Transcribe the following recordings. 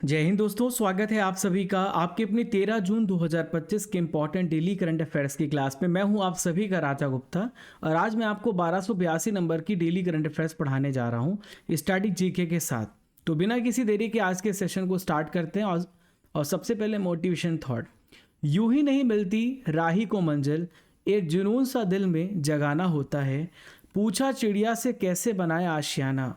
जय हिंद दोस्तों, स्वागत है आप सभी का आपके अपनी 13 जून 2025 के इंपॉर्टेंट डेली करंट अफेयर्स की क्लास में। मैं हूं आप सभी का राजा गुप्ता और आज मैं आपको 1282 नंबर की डेली करंट अफेयर्स पढ़ाने जा रहा हूं स्टैटिक जीके के साथ। तो बिना किसी देरी के आज के सेशन को स्टार्ट करते हैं और सबसे पहले मोटिवेशन थॉट। यूं ही नहीं मिलती राही को मंजिल, एक जुनून सा दिल में जगाना होता है। पूछा चिड़िया से कैसे बनाया आशियाना,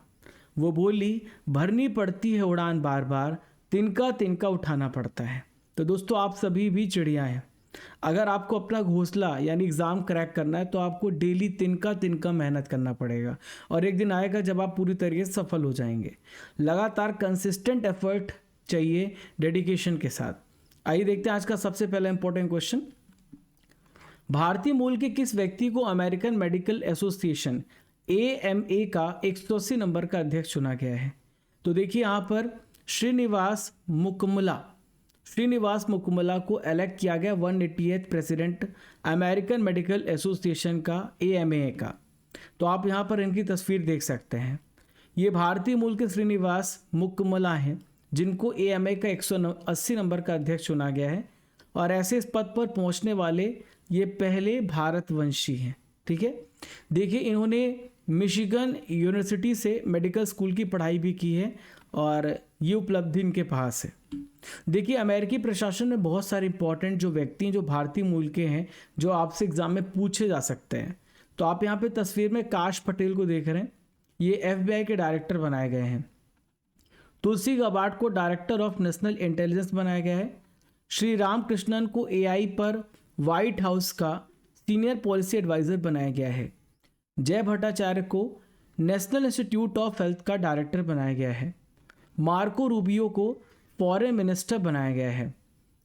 वो बोली भरनी पड़ती है उड़ान बार बार, तिनका तिनका उठाना पड़ता है। तो दोस्तों, आप सभी भी चिड़िया हैं। अगर आपको अपना घोंसला यानी एग्ज़ाम क्रैक करना है तो आपको डेली तिनका तिनका मेहनत करना पड़ेगा और एक दिन आएगा जब आप पूरी तरीके से सफल हो जाएंगे। लगातार कंसिस्टेंट एफर्ट चाहिए डेडिकेशन के साथ। आइए देखते हैं आज का सबसे पहला इंपॉर्टेंट क्वेश्चन। भारतीय मूल के किस व्यक्ति को अमेरिकन मेडिकल एसोसिएशन AMA का 180 नंबर का अध्यक्ष चुना गया है? तो देखिए यहाँ पर श्रीनिवास मुकुमला को इलेक्ट किया गया 188th president American medical association का AMA का। तो आप यहाँ पर इनकी तस्वीर देख सकते हैं। ये भारतीय मूल के श्रीनिवास मुकुमला हैं जिनको AMA का 180 नंबर का अध्यक्ष चुना गया है और ऐसे इस पद पर पहुँचने वाले ये पहले भारतवंशी हैं। ठीक है, देखिए इन्होंने मिशिगन यूनिवर्सिटी से मेडिकल स्कूल की पढ़ाई भी की है और ये उपलब्धि इनके पास है। देखिए अमेरिकी प्रशासन में बहुत सारे इंपॉर्टेंट जो व्यक्ति हैं जो भारतीय मूल के हैं जो आपसे एग्जाम में पूछे जा सकते हैं। तो आप यहाँ पे तस्वीर में काश पटेल को देख रहे हैं, ये FBI के डायरेक्टर बनाए गए हैं। तुलसी गबार्ड को डायरेक्टर ऑफ नेशनल इंटेलिजेंस बनाया गया है। श्री रामकृष्णन को AI पर व्हाइट हाउस का सीनियर पॉलिसी एडवाइजर बनाया गया है। जय भट्टाचार्य को नेशनल इंस्टीट्यूट ऑफ हेल्थ का डायरेक्टर बनाया गया है। मार्को रूबियो को फॉरेन मिनिस्टर बनाया गया है।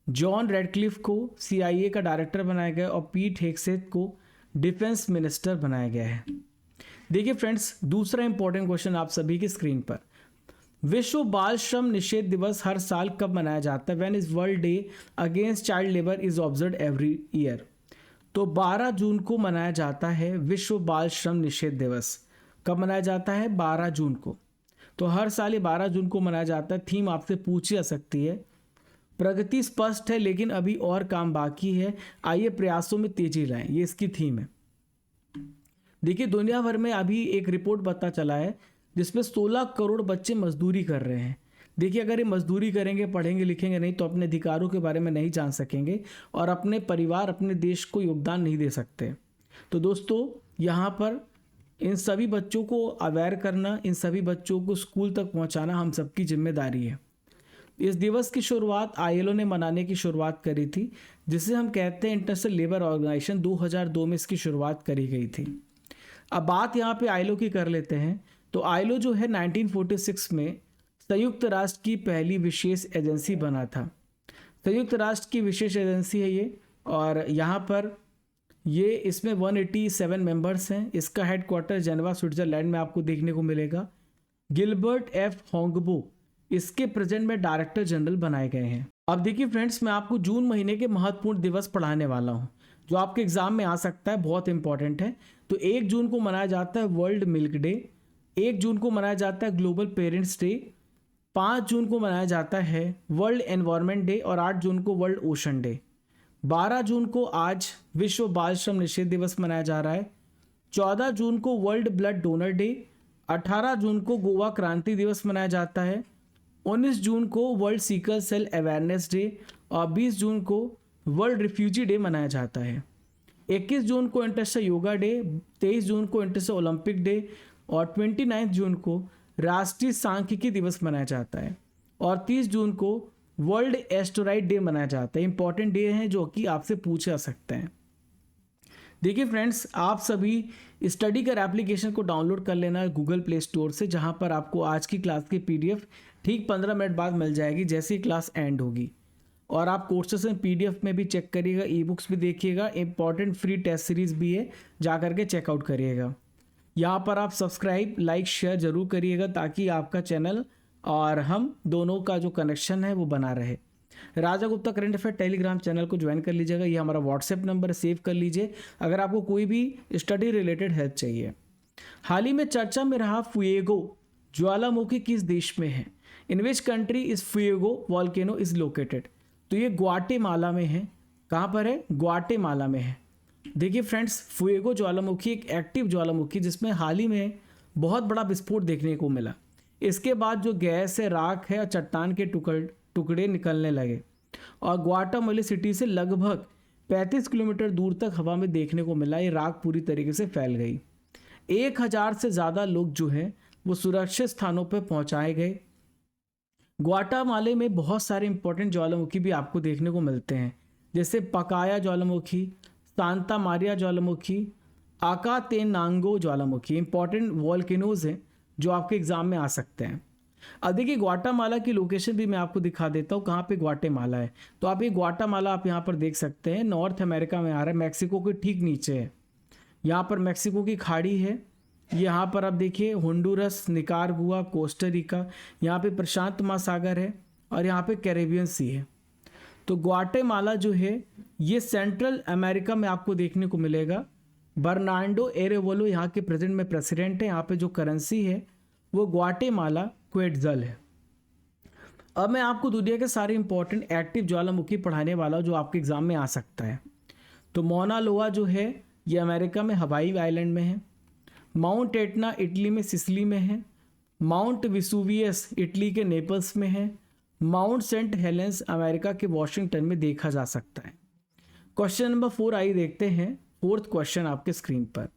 जॉन रेडक्लिफ को CIA का डायरेक्टर बनाया गया और पीट हेगसेथ को डिफेंस मिनिस्टर बनाया गया है। देखिए फ्रेंड्स, दूसरा इंपॉर्टेंट क्वेश्चन आप सभी की स्क्रीन पर। विश्व बाल श्रम निषेध दिवस हर साल कब मनाया जाता है? When is world day against child labour is observed every year? तो 12 जून को मनाया जाता है विश्व बाल श्रम निषेध दिवस। कब मनाया जाता है? 12 जून को। तो हर साल ये 12 जून को मनाया जाता है। थीम आपसे पूछी जा सकती है। प्रगति स्पष्ट है लेकिन अभी और काम बाकी है, आइए प्रयासों में तेजी लाएं, ये इसकी थीम है। देखिए दुनिया भर में अभी एक रिपोर्ट पता चला है जिसमें 16 करोड़ बच्चे मजदूरी कर रहे हैं। देखिए अगर ये मजदूरी करेंगे, पढ़ेंगे लिखेंगे नहीं तो अपने अधिकारों के बारे में नहीं जान सकेंगे और अपने परिवार अपने देश को योगदान नहीं दे सकते। तो दोस्तों यहाँ पर इन सभी बच्चों को अवेयर करना, इन सभी बच्चों को स्कूल तक पहुँचाना हम सबकी जिम्मेदारी है। इस दिवस की शुरुआत ILO ने मनाने की शुरुआत करी थी, जिसे हम कहते हैं इंटरनेशनल लेबर ऑर्गेनाइजेशन। 2002 में इसकी शुरुआत करी गई थी। अब बात यहाँ पे ILO की कर लेते हैं। तो ILO जो है 1946 में संयुक्त राष्ट्र की पहली विशेष एजेंसी बना था। संयुक्त राष्ट्र की विशेष एजेंसी है ये और यहाँ पर ये इसमें 187 मेंबर्स हैं। इसका हेडक्वार्टर जेनेवा स्विट्जरलैंड में आपको देखने को मिलेगा। Gilbert F. होंगबो इसके प्रेजेंट में डायरेक्टर जनरल बनाए गए हैं। अब देखिए फ्रेंड्स, मैं आपको जून महीने के महत्वपूर्ण दिवस पढ़ाने वाला हूँ जो आपके एग्जाम में आ सकता है, बहुत इंपॉर्टेंट है। तो 1 जून को मनाया जाता है वर्ल्ड मिल्क डे। 1 जून को मनाया जाता है ग्लोबल पेरेंट्स डे। 5 जून को मनाया जाता है वर्ल्ड एनवायरनमेंट डे और 8 जून को वर्ल्ड ओशन डे। 12 जून को आज विश्व बाल श्रम निषेध दिवस मनाया जा रहा है। 14 जून को वर्ल्ड ब्लड डोनर डे। 18 जून को गोवा क्रांति दिवस मनाया जाता है। 19 जून को world sickle cell awareness day और 20 जून को वर्ल्ड रिफ्यूजी डे मनाया जाता है। 21 जून को इंटरनेशनल योगा डे। 23 जून को इंटरनेशनल ओलंपिक डे और 29 जून को राष्ट्रीय सांख्यिकी दिवस मनाया जाता है और 30 जून को वर्ल्ड एस्टेरॉइड डे मनाया जाता है। इंपॉर्टेंट डे हैं जो कि आपसे पूछे जा सकते हैं। देखिए फ्रेंड्स, आप सभी स्टडी कर एप्लीकेशन को डाउनलोड कर लेना है गूगल प्ले स्टोर से, जहां पर आपको आज की क्लास की PDF ठीक 15 मिनट बाद मिल जाएगी जैसे ही क्लास एंड होगी। और आप कोर्सेस में PDF में भी चेक करिएगा, ई-बुक्स भी देखिएगा, इंपॉर्टेंट फ्री टेस्ट सीरीज भी है, जा करके चेकआउट करिएगा। यहाँ पर आप सब्सक्राइब लाइक शेयर जरूर करिएगा ताकि आपका चैनल और हम दोनों का जो कनेक्शन है वो बना रहे। Raja Gupta current affair Telegram channel को ज्वाइन कर लीजिएगा, ये हमारा व्हाट्सएप नंबर सेव कर लीजिए अगर आपको कोई भी स्टडी रिलेटेड हेल्प चाहिए। हाल ही में चर्चा में रहा फुएगो ज्वालामुखी किस देश में है? In which country is Fuego volcano is located. तो ये ग्वाटेमाला में है। कहाँ पर है? ग्वाटेमाला में है। देखिए फ्रेंड्स, फुएगो ज्वालामुखी एक एक्टिव ज्वालामुखी जिसमें हाल ही में बहुत बड़ा विस्फोट देखने को मिला। इसके बाद जो गैस है, राख है और चट्टान के टुकड़े निकलने लगे और ग्वाटेमाला सिटी से लगभग 35 किलोमीटर दूर तक हवा में देखने को मिला। ये राख पूरी तरीके से फैल गई। 1000 से ज़्यादा लोग जो हैं वो सुरक्षित स्थानों पर पहुंचाए गए। ग्वाटेमाला में बहुत सारे इंपॉर्टेंट ज्वालामुखी भी आपको देखने को मिलते हैं, जैसे पकाया ज्वालामुखी, सांता मारिया ज्वालामुखी, आकातेनांगो ज्वालामुखी। इंपॉर्टेंट वॉल्केनोज हैं जो आपके एग्जाम में आ सकते हैं। अब देखिए ग्वाटेमाला की लोकेशन भी मैं आपको दिखा देता हूँ, कहाँ पे ग्वाटेमाला है। तो आप ये ग्वाटेमाला आप यहाँ पर देख सकते हैं, नॉर्थ अमेरिका में आ रहा है, मैक्सिको के ठीक नीचे है। यहाँ पर मैक्सिको की खाड़ी है। यहाँ पर आप देखिए होंडुरस, निकारागुआ, कोस्टारिका, यहाँ पे प्रशांत महासागर है और यहाँ पे कैरेबियन सी है। तो ग्वाटेमाला जो है ये सेंट्रल अमेरिका में आपको देखने को मिलेगा। बर्नार्डो एरेवोलो यहाँ के प्रेजेंट में प्रेसिडेंट है। यहाँ पे जो करेंसी है वो ग्वाटेमाला क्वेट्जल है। अब मैं आपको दुनिया के सारे इंपॉर्टेंट एक्टिव ज्वालामुखी पढ़ाने वाला जो आपके एग्जाम में आ सकता है। तो मौना लोआ जो है ये अमेरिका में हवाई आइलैंड में है। माउंट एटना इटली में सिसिली में है। माउंट विसुवियस इटली के नेपल्स में है। माउंट सेंट हेलेंस अमेरिका के वॉशिंगटन में देखा जा सकता है। क्वेश्चन नंबर 4 आइए देखते हैं। 4th क्वेश्चन आपके स्क्रीन पर।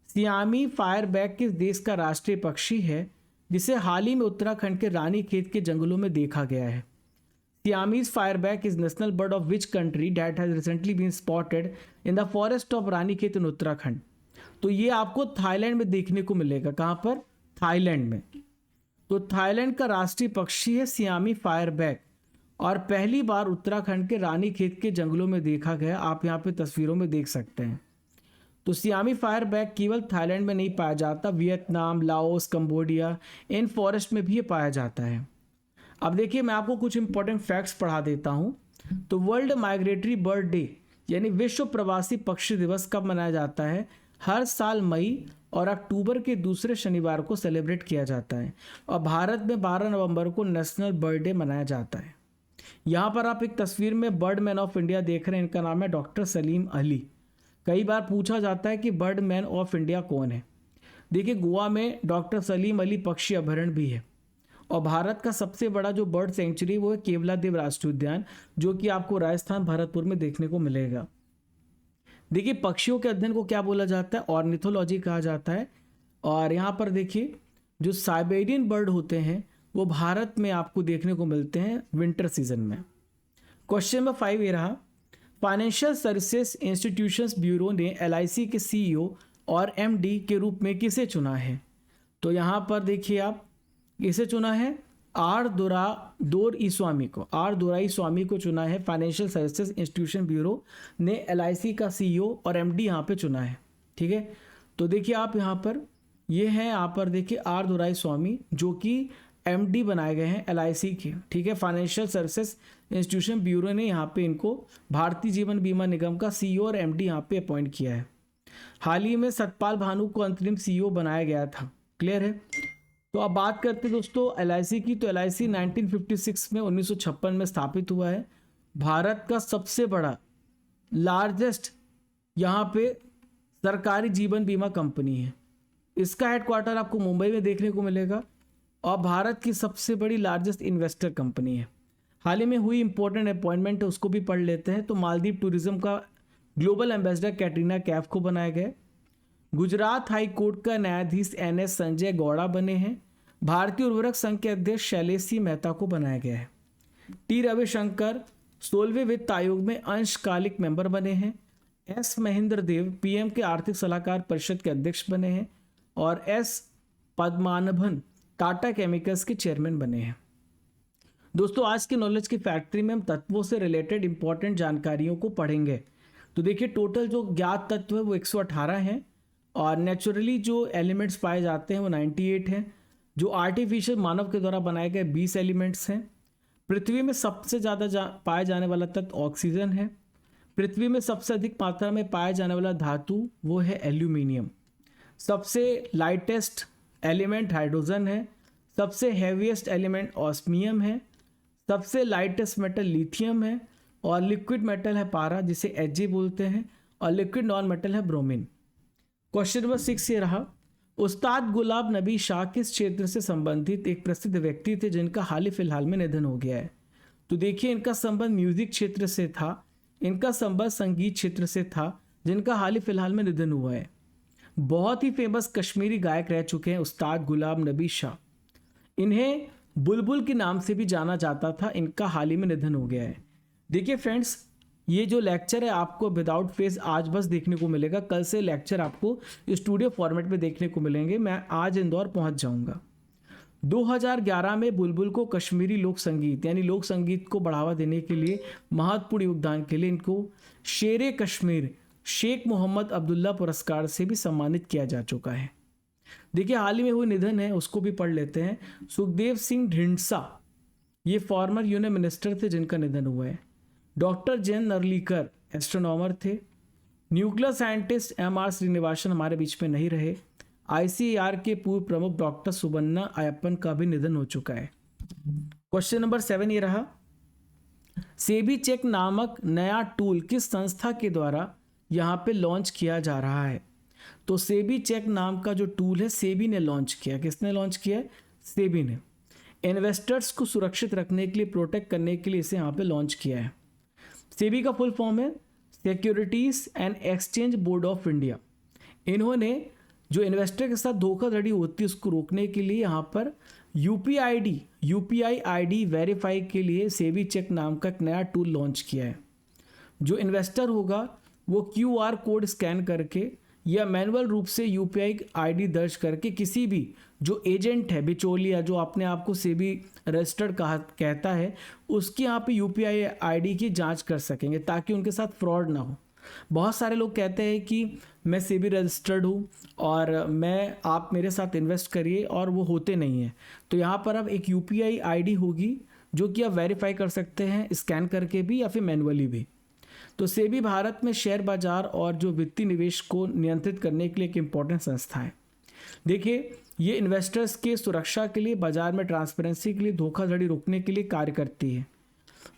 सियामी फायरबैक किस देश का राष्ट्रीय पक्षी है जिसे हाल ही में उत्तराखंड के रानीखेत के जंगलों में देखा गया है? Siamese fireback is national bird of which country that has recently been spotted in the forest of Ranikhet in Uttarakhand? तो ये आपको थाईलैंड में देखने को मिलेगा। कहाँ पर? थाईलैंड में। तो थाईलैंड का राष्ट्रीय पक्षी है सियामी फायरबैक और पहली बार उत्तराखंड के रानीखेत के जंगलों में देखा गया। आप यहाँ पे तस्वीरों में देख सकते हैं। तो सियामी फायरबैक केवल थाईलैंड में नहीं पाया जाता, वियतनाम, लाओस, कंबोडिया इन फॉरेस्ट में भी ये पाया जाता है। अब देखिए मैं आपको कुछ इंपॉर्टेंट फैक्ट्स पढ़ा देता हूँ। तो वर्ल्ड माइग्रेटरी बर्ड डे यानी विश्व प्रवासी पक्षी दिवस कब मनाया जाता है? हर साल मई और अक्टूबर के दूसरे शनिवार को सेलिब्रेट किया जाता है और भारत में 12 नवंबर को नेशनल बर्ड डे मनाया जाता है। यहाँ पर आप एक तस्वीर में बर्ड मैन ऑफ इंडिया देख रहे हैं। इनका नाम है डॉक्टर सलीम अली। कई बार पूछा जाता है कि बर्ड मैन ऑफ इंडिया कौन है। देखिए गोवा में डॉक्टर सलीम अली पक्षी अभयारण्य भी है और भारत का सबसे बड़ा जो बर्ड सेंचुरी वो है केवलादेव राष्ट्रीय उद्यान, जो कि आपको राजस्थान भरतपुर में देखने को मिलेगा। देखिए पक्षियों के अध्ययन को क्या बोला जाता है? ऑर्निथोलॉजी कहा जाता है। और यहाँ पर देखिए जो साइबेरियन बर्ड होते हैं वो भारत में आपको देखने को मिलते हैं विंटर सीजन में। क्वेश्चन नंबर 5 ये रहा। फाइनेंशियल सर्विसेज इंस्टीट्यूशंस ब्यूरो ने LIC के CEO और MD के रूप में किसे चुना है? तो यहाँ पर देखिए आप किसे चुना है? आर दोराईस्वामी को चुना है। फाइनेंशियल सर्विसेज इंस्टीट्यूशन ब्यूरो ने LIC का CEO और MD यहाँ पे चुना है। ठीक है, तो देखिए आप यहाँ पर ये हैं, यहाँ पर देखिए आर दोराईस्वामी जो कि MD बनाए गए हैं LIC के। ठीक है, फाइनेंशियल सर्विसेज इंस्टीट्यूशन ब्यूरो ने यहाँ पे इनको भारतीय जीवन बीमा निगम का CEO और MD यहाँ पे अपॉइंट किया है। हाल ही में सतपाल भानु को अंतरिम CEO बनाया गया था। क्लियर है? तो अब बात करते हैं दोस्तों LIC की। तो LIC 1956 में 1956 में स्थापित हुआ है। भारत का सबसे बड़ा लार्जेस्ट यहाँ पे सरकारी जीवन बीमा कंपनी है। इसका हेडक्वार्टर आपको मुंबई में देखने को मिलेगा और भारत की सबसे बड़ी लार्जेस्ट इन्वेस्टर कंपनी है। हाल ही में हुई इंपॉर्टेंट अपॉइंटमेंट है, उसको भी पढ़ लेते हैं। तो मालदीव टूरिज्म का ग्लोबल एम्बेसडर कैटरीना कैफ को बनाया गया। गुजरात हाई कोर्ट का न्यायाधीश NS संजय गौड़ा बने हैं। भारतीय उर्वरक संघ के अध्यक्ष शैलेश सिंह मेहता को बनाया गया है। T रविशंकर 16वें वित्त आयोग में अंशकालिक मेंबर बने हैं। S महेंद्र देव PM के आर्थिक सलाहकार परिषद के अध्यक्ष बने हैं और S पद्मानभन टाटा केमिकल्स के चेयरमैन बने हैं। दोस्तों आज की नॉलेज की फैक्ट्री में हम तत्वों से रिलेटेड इंपॉर्टेंट जानकारियों को पढ़ेंगे। तो देखिए टोटल जो ज्ञात तत्व है वो 118 हैं और नेचुरली जो एलिमेंट्स पाए जाते हैं वो 98 हैं। जो आर्टिफिशियल मानव के द्वारा बनाए गए 20 एलिमेंट्स हैं। पृथ्वी में सबसे ज़्यादा पाया जाने वाला तत्व ऑक्सीजन है। पृथ्वी में सबसे अधिक मात्रा में पाया जाने वाला धातु वो है एल्यूमिनियम। सबसे लाइटेस्ट एलिमेंट हाइड्रोजन है। सबसे हैवीएस्ट एलिमेंट ऑस्मियम है, सबसे लाइटेस्ट मेटल लिथियम है, और लिक्विड मेटल है पारा जिसे Hg बोलते हैं, और लिक्विड नॉन मेटल है ब्रोमीन। क्वेश्चन नंबर 6 ये रहा, उस्ताद गुलाब नबी शाह किस क्षेत्र से संबंधित एक प्रसिद्ध व्यक्ति थे जिनका हाल ही फिलहाल में निधन हो गया है? तो देखिए, इनका संबंध म्यूजिक क्षेत्र से था, इनका संबंध संगीत क्षेत्र से था, जिनका हाल ही फिलहाल में निधन हुआ है। बहुत ही फेमस कश्मीरी गायक रह चुके हैं उस्ताद गुलाब नबी शाह। इन्हें बुलबुल के नाम से भी जाना जाता था, इनका हाल ही में निधन हो गया है। देखिए फ्रेंड्स, ये जो लेक्चर है आपको विदाउट फेस आज बस देखने को मिलेगा, कल से लेक्चर आपको स्टूडियो फॉर्मेट में देखने को मिलेंगे। मैं आज इंदौर पहुंच जाऊंगा। 2011 में बुलबुल को कश्मीरी लोक संगीत यानी लोक संगीत को बढ़ावा देने के लिए महत्वपूर्ण योगदान के लिए इनको शेरे कश्मीर शेख मोहम्मद अब्दुल्ला पुरस्कार से भी सम्मानित किया जा चुका है। देखिए, हाल ही में हुई निधन है, उसको भी पढ़ लेते हैं। सुखदेव सिंह ढींडसा, ये फॉर्मर यूनियन मिनिस्टर थे जिनका निधन हुआ है। डॉक्टर जयंत नरलीकर एस्ट्रोनॉमर थे। न्यूक्लियर साइंटिस्ट MR श्रीनिवासन हमारे बीच में नहीं रहे। ICAR के पूर्व प्रमुख डॉक्टर सुबन्ना अयप्पन का भी निधन हो चुका है। क्वेश्चन नंबर 7 ये रहा, सेबी चेक नामक नया टूल किस संस्था के द्वारा यहाँ पे लॉन्च किया जा रहा है? तो सेबी चेक नाम का जो टूल है सेबी ने लॉन्च किया। किसने लॉन्च किया है? सेबी ने। इन्वेस्टर्स को सुरक्षित रखने के लिए, प्रोटेक्ट करने के लिए इसे यहाँ पे लॉन्च किया है। सेबी का फुल फॉर्म है securities and exchange board of India. इन्होंने जो इन्वेस्टर के साथ धोखाधड़ी होती है उसको रोकने के लिए यहाँ पर UPI ID वेरीफाई के लिए सेबी चेक नाम का एक नया टूल लॉन्च किया है। जो इन्वेस्टर होगा वो QR कोड स्कैन करके या मैनुअल रूप से UPI ID दर्ज करके किसी भी जो एजेंट है, बिचौलिया, जो अपने आप को सेबी रजिस्टर्ड कहता है, उसके यहाँ पे UPI ID की जांच कर सकेंगे ताकि उनके साथ फ्रॉड ना हो। बहुत सारे लोग कहते हैं कि मैं सेबी रजिस्टर्ड हूँ और आप मेरे साथ इन्वेस्ट करिए, और वो होते नहीं हैं। तो यहाँ पर अब एक UPI ID होगी जो कि आप वेरीफाई कर सकते हैं स्कैन करके भी या फिर मैनुअली भी। तो सेबी भारत में शेयर बाजार और जो वित्तीय निवेश को नियंत्रित करने के लिए एक इम्पॉर्टेंट संस्था है। देखिए, ये इन्वेस्टर्स के सुरक्षा के लिए, बाजार में ट्रांसपेरेंसी के लिए, धोखाधड़ी रोकने के लिए कार्य करती है।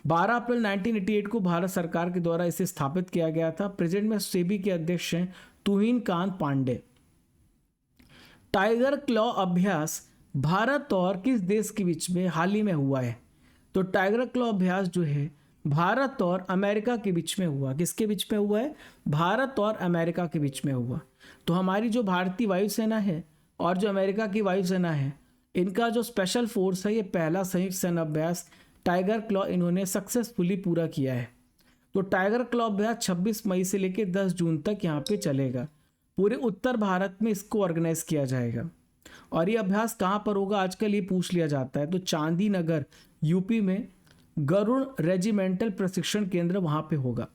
12 अप्रैल 1988 को भारत सरकार के द्वारा इसे स्थापित किया गया था। प्रेजेंट में सेबी के अध्यक्ष हैं तुहिन कांत पांडे। टाइगर क्लॉ अभ्यास भारत और किस देश के बीच में हाल ही में हुआ है? तो टाइगर क्लॉ अभ्यास जो है भारत और अमेरिका के बीच में हुआ। किसके बीच में हुआ है? भारत और अमेरिका के बीच में हुआ। तो हमारी जो भारतीय वायुसेना है और जो अमेरिका की वायुसेना है, इनका जो स्पेशल फोर्स है, ये पहला संयुक्त सैन्य अभ्यास टाइगर क्लॉ इन्होंने सक्सेसफुली पूरा किया है। तो टाइगर क्लॉ अभ्यास 26 मई से लेकर 10 जून तक यहाँ पे चलेगा। पूरे उत्तर भारत में इसको ऑर्गेनाइज किया जाएगा। और ये अभ्यास कहाँ पर होगा आजकल ये पूछ लिया जाता है। तो चांदी नगर यूपी में गरुड़ रेजिमेंटल प्रशिक्षण केंद्र वहाँ पे होगा।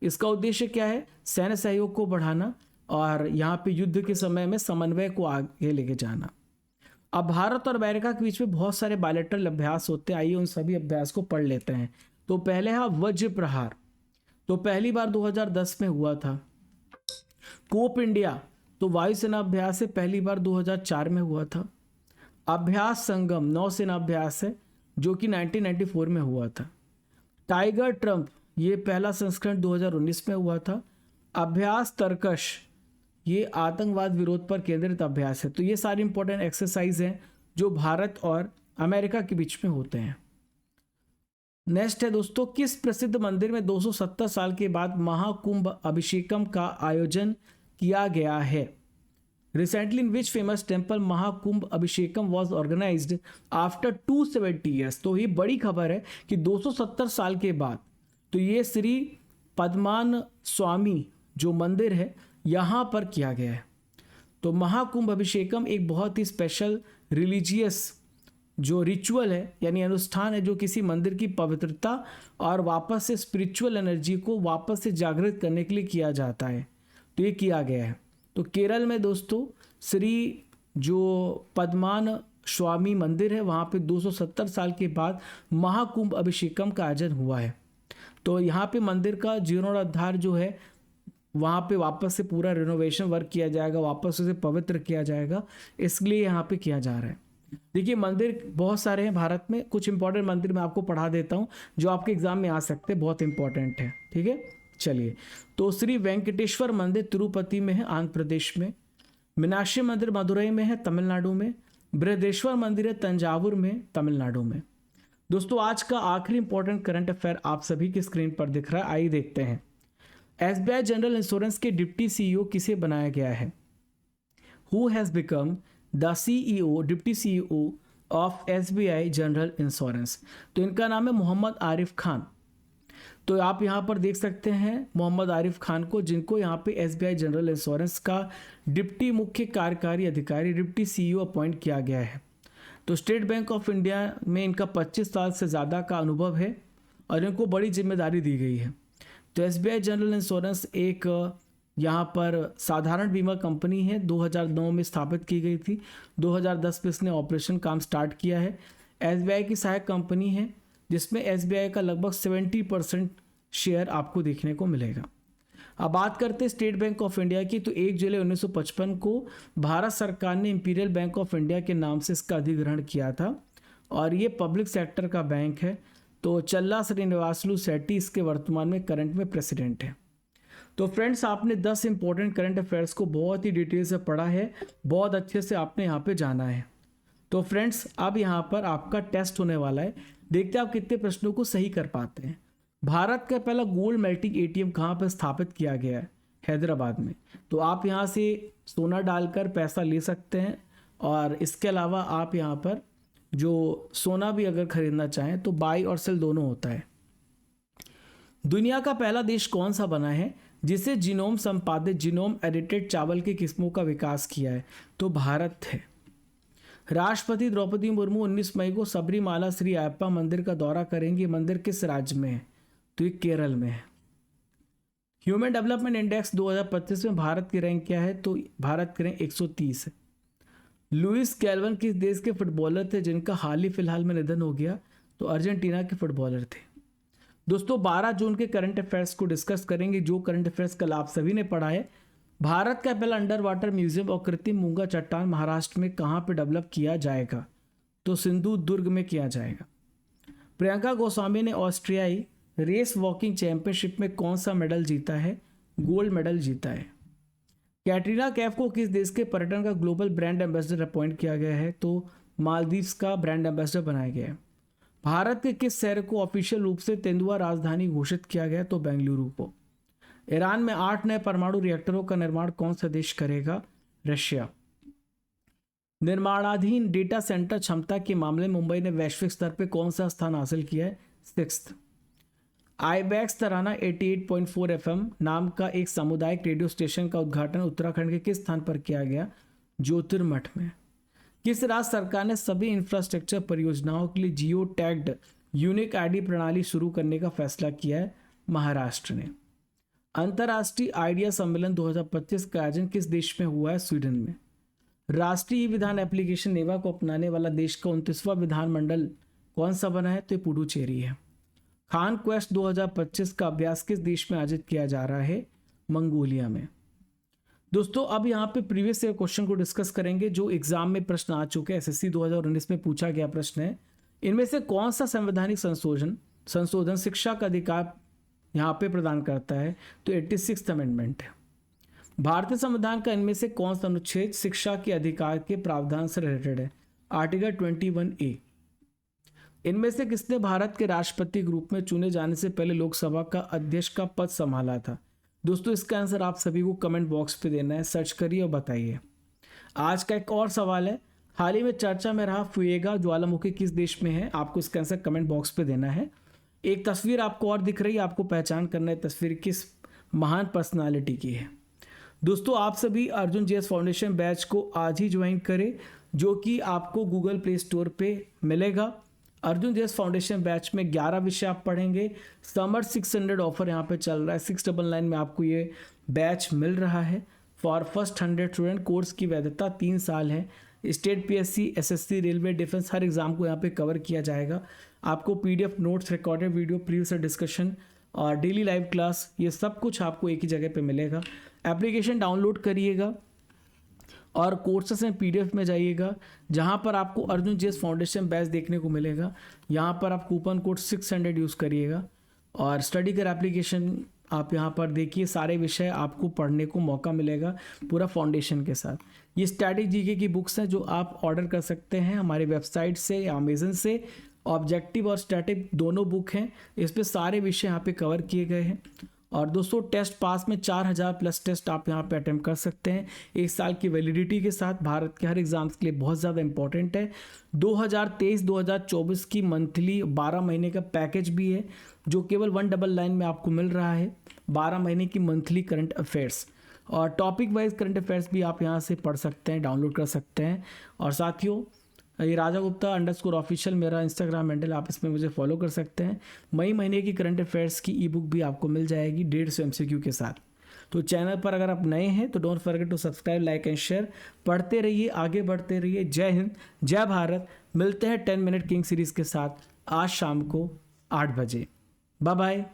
इसका उद्देश्य क्या है? सैन्य सहयोग को बढ़ाना और यहाँ पे युद्ध के समय में समन्वय को आगे लेके जाना। अब भारत और अमेरिका के बीच में बहुत सारे बायलैटरल अभ्यास होते हैं। आइए उन सभी अभ्यास को पढ़ लेते हैं। तो पहले है वज्र प्रहार, तो पहली बार 2010 में हुआ था। कोप इंडिया, तो वायुसेना अभ्यास है, पहली बार 2004 में हुआ था। अभ्यास संगम नौसेना अभ्यास है जो कि 1994 में हुआ था। टाइगर ट्रंप, ये पहला संस्करण 2019 में हुआ था। अभ्यास तरकश, ये आतंकवाद विरोध पर केंद्रित अभ्यास है। तो ये सारी इंपॉर्टेंट एक्सरसाइज हैं जो भारत और अमेरिका के बीच में होते हैं। नेक्स्ट है दोस्तों, किस प्रसिद्ध मंदिर में 270 साल के बाद महाकुंभ अभिषेकम का आयोजन किया गया है? Recently in which famous temple Mahakumbh अभिषेकम was organized after 270 years? तो ये बड़ी खबर है कि 270 साल के बाद तो ये श्री पद्मान स्वामी जो मंदिर है यहाँ पर किया गया है। तो महाकुंभ अभिषेकम एक बहुत ही स्पेशल रिलीजियस जो रिचुअल है यानी अनुष्ठान है जो किसी मंदिर की पवित्रता और वापस से स्पिरिचुअल एनर्जी को वापस से जागृत करने के लिए किया जाता है। तो ये किया गया है। तो केरल में दोस्तों श्री जो पद्मान स्वामी मंदिर है वहाँ पे 270 साल के बाद महाकुंभ अभिषेकम का आयोजन हुआ है। तो यहाँ पे मंदिर का जीर्णोद्धार जो है वहाँ पे वापस से पूरा रिनोवेशन वर्क किया जाएगा, वापस उसे पवित्र किया जाएगा, इसलिए यहाँ पे किया जा रहा है। देखिए मंदिर बहुत सारे हैं भारत में, कुछ इंपॉर्टेंट मंदिर मैं आपको पढ़ा देता हूँ जो आपके एग्जाम में आ सकते हैं, बहुत इंपॉर्टेंट है। ठीक है, चलिए। तो श्री वेंकटेश्वर मंदिर तिरुपति में है, आंध्र प्रदेश में। मीनाक्षी मंदिर मदुरई में है, तमिलनाडु में। बृहदेश्वर मंदिर है तंजावुर में, तमिलनाडु में। दोस्तों आज का आखिरी इंपॉर्टेंट करंट अफेयर आप सभी की स्क्रीन पर दिख रहा है, आइए देखते हैं। एसबीआई जनरल इंश्योरेंस के डिप्टी सीईओ किसे बनाया गया है? Who has become the CEO, deputy CEO of SBI general insurance? तो इनका नाम है मोहम्मद आरिफ खान। तो आप यहाँ पर देख सकते हैं मोहम्मद आरिफ खान को, जिनको यहाँ पे एसबीआई जनरल इंश्योरेंस का डिप्टी मुख्य कार्यकारी अधिकारी, डिप्टी सीईओ अपॉइंट किया गया है। तो स्टेट बैंक ऑफ इंडिया में इनका 25 साल से ज़्यादा का अनुभव है और इनको बड़ी जिम्मेदारी दी गई है। तो एसबीआई जनरल इंश्योरेंस एक यहाँ पर साधारण बीमा कंपनी है, 2009 में स्थापित की गई थी। 2010 में इसने ऑपरेशन काम स्टार्ट किया है। एसबीआई की सहायक कंपनी है जिसमें एसबीआई का लगभग 70% शेयर आपको देखने को मिलेगा। अब बात करते हैं स्टेट बैंक ऑफ इंडिया की। तो 1 जुलाई 1955 को भारत सरकार ने इंपीरियल बैंक ऑफ इंडिया के नाम से इसका अधिग्रहण किया था और ये पब्लिक सेक्टर का बैंक है। तो चल्ला श्रीनिवासलू सेट्टी इसके वर्तमान में करंट में प्रेसिडेंट है। तो फ्रेंड्स आपने 10 इंपॉर्टेंट करंट अफेयर्स को बहुत ही डिटेल से पढ़ा है, बहुत अच्छे से आपने यहाँ पे जाना है। तो फ्रेंड्स अब यहाँ पर आपका टेस्ट होने वाला है, देखते हैं आप कितने प्रश्नों को सही कर पाते हैं। भारत का पहला गोल्ड मेल्टिंग एटीएम कहाँ पर स्थापित किया गया है? हैदराबाद में। तो आप यहाँ से सोना डालकर पैसा ले सकते हैं और इसके अलावा आप यहाँ पर जो सोना भी अगर खरीदना चाहें तो बाई और सेल दोनों होता है। दुनिया का पहला देश कौन सा बना है जिसे जीनोम संपादित, जीनोम एडिटेड चावल की किस्मों का विकास किया है? तो भारत है। राष्ट्रपति द्रौपदी मुर्मू 19 मई को सबरीमाला श्री अयप्पा मंदिर का दौरा करेंगे। मंदिर किस राज्य में है? तो ये केरल में है। ह्यूमन डेवलपमेंट इंडेक्स 2025 में भारत की रैंक क्या है? तो भारत की रैंक 130 है। लुइस कैल्वन किस देश के फुटबॉलर थे जिनका हाल ही फिलहाल में निधन हो गया? तो अर्जेंटीना के फुटबॉलर थे। दोस्तों 12 जून के करंट अफेयर्स को डिस्कस करेंगे, जो करंट अफेयर्स कल आप सभी ने पढ़ा है। भारत का पहला अंडर वाटर म्यूजियम और कृत्रिम मूंगा चट्टान महाराष्ट्र में कहाँ पे डेवलप किया जाएगा? तो सिंधु दुर्ग में किया जाएगा। प्रियंका गोस्वामी ने ऑस्ट्रियाई रेस वॉकिंग चैंपियनशिप में कौन सा मेडल जीता है? गोल्ड मेडल जीता है। कैटरीना कैफ को किस देश के पर्यटन का ग्लोबल ब्रांड एम्बेसडर अपॉइंट किया गया है? तो मालदीव्स का ब्रांड एम्बेसडर बनाया गया है। भारत के किस शहर को ऑफिशियल रूप से तेंदुआ राजधानी घोषित किया गया? तो बेंगलुरु को। ईरान में 8 नए परमाणु रिएक्टरों का निर्माण कौन सा देश करेगा? रशिया। निर्माणाधीन डेटा सेंटर क्षमता के मामले में मुंबई ने वैश्विक स्तर पर कौन सा स्थान हासिल किया है? 6th। आईबैक्स तराना 88.4 FM नाम का एक सामुदायिक रेडियो स्टेशन का उद्घाटन उत्तराखंड के किस स्थान पर किया गया? ज्योतिर्मठ में। किस राज्य सरकार ने सभी इंफ्रास्ट्रक्चर परियोजनाओं के लिए जियो टैग्ड यूनिक आईडी प्रणाली शुरू करने का फैसला किया है? महाराष्ट्र ने। अंतर्राष्ट्रीय आइडिया सम्मेलन 2025 का आयोजन किस देश में हुआ है? स्वीडन में। राष्ट्रीय विधान एप्लीकेशन नेवा को अपनाने वाला देश का 29वां विधानमंडल कौन सा बना है? तो पुडुचेरी है। खान क्वेस्ट 2025 का अभ्यास किस देश में आयोजित किया जा रहा है? मंगोलिया में। दोस्तों अब यहाँ पे प्रीवियस ईयर क्वेश्चन को डिस्कस करेंगे जो एग्जाम में प्रश्न आ चुके हैं। एसएससी 2019 में पूछा गया प्रश्न है, इनमें से कौन सा संवैधानिक संशोधन शिक्षा का अधिकार यहाँ पे प्रदान करता है? तो 86th अमेंडमेंट है। भारतीय संविधान का इनमें से कौन सा अनुच्छेद शिक्षा के अधिकार के प्रावधान से रिलेटेड है? Article 21A। इनमें से किसने भारत के राष्ट्रपति के रूप में चुने जाने से पहले लोकसभा का अध्यक्ष का पद संभाला था? दोस्तों इसका आंसर आप सभी को कमेंट बॉक्स पे देना है, सर्च करिए और बताइए। आज का एक और सवाल है, हाल ही में चर्चा में रहा फुएगा ज्वालामुखी किस देश में है? आपको इसका आंसर कमेंट बॉक्स पे देना है। एक तस्वीर आपको और दिख रही है, आपको पहचान करना है तस्वीर किस महान पर्सनालिटी की है। दोस्तों आप सभी अर्जुन जीएस फाउंडेशन बैच को आज ही ज्वाइन करें, जो कि आपको गूगल प्ले स्टोर पे मिलेगा। अर्जुन जीएस फाउंडेशन बैच में 11 विषय आप पढ़ेंगे। समर 600 ऑफर यहाँ पे चल रहा है, 699 में आपको ये बैच मिल रहा है। फॉर फर्स्ट 100 स्टूडेंट कोर्स की वैधता 3 साल है। State PSC, SSC, railway, defence हर एग्जाम को यहाँ पे कवर किया जाएगा। आपको PDF notes, recorded video, previous discussion और डेली लाइव क्लास, ये सब कुछ आपको एक ही जगह पे मिलेगा। एप्लीकेशन डाउनलोड करिएगा और कोर्सेस एंड PDF में जाइएगा, जहाँ पर आपको अर्जुन जेस फाउंडेशन बैच देखने को मिलेगा। यहाँ पर आप कूपन कोड 600 यूज़ करिएगा और स्टडी कर एप्लीकेशन आप यहाँ पर देखिए, सारे विषय आपको पढ़ने को मौका मिलेगा पूरा फाउंडेशन के साथ। ये स्टैटिक जीके की बुक्स हैं जो आप ऑर्डर कर सकते हैं हमारे वेबसाइट से या अमेजन से। ऑब्जेक्टिव और स्टैटिक दोनों बुक हैं, इस पे सारे विषय यहाँ पे कवर किए गए हैं। और दोस्तों टेस्ट पास में 4000 प्लस टेस्ट आप यहाँ पे अटेम्प्ट कर सकते हैं 1 साल की वैलिडिटी के साथ। भारत के हर एग्जाम्स के लिए बहुत ज़्यादा इंपॉर्टेंट है। 2023-2024 की मंथली 12 महीने का पैकेज भी है जो केवल 199 में आपको मिल रहा है। 12 महीने की मंथली करंट अफेयर्स और टॉपिक वाइज करंट अफेयर्स भी आप यहाँ से पढ़ सकते हैं, डाउनलोड कर सकते हैं। और साथियों, ये राजा गुप्ता _ऑफिशियल मेरा इंस्टाग्राम हैंडल, आप इसमें मुझे फॉलो कर सकते हैं। मई महीने की करंट अफेयर्स की ई बुक भी आपको मिल जाएगी 150 MCQ के साथ। तो चैनल पर अगर आप नए हैं तो don't forget to subscribe, like and share. पढ़ते रहिए, आगे बढ़ते रहिए। जय हिंद, जय भारत। मिलते हैं 10 मिनट किंग सीरीज़ के साथ आज शाम को 8 बजे। Bye bye.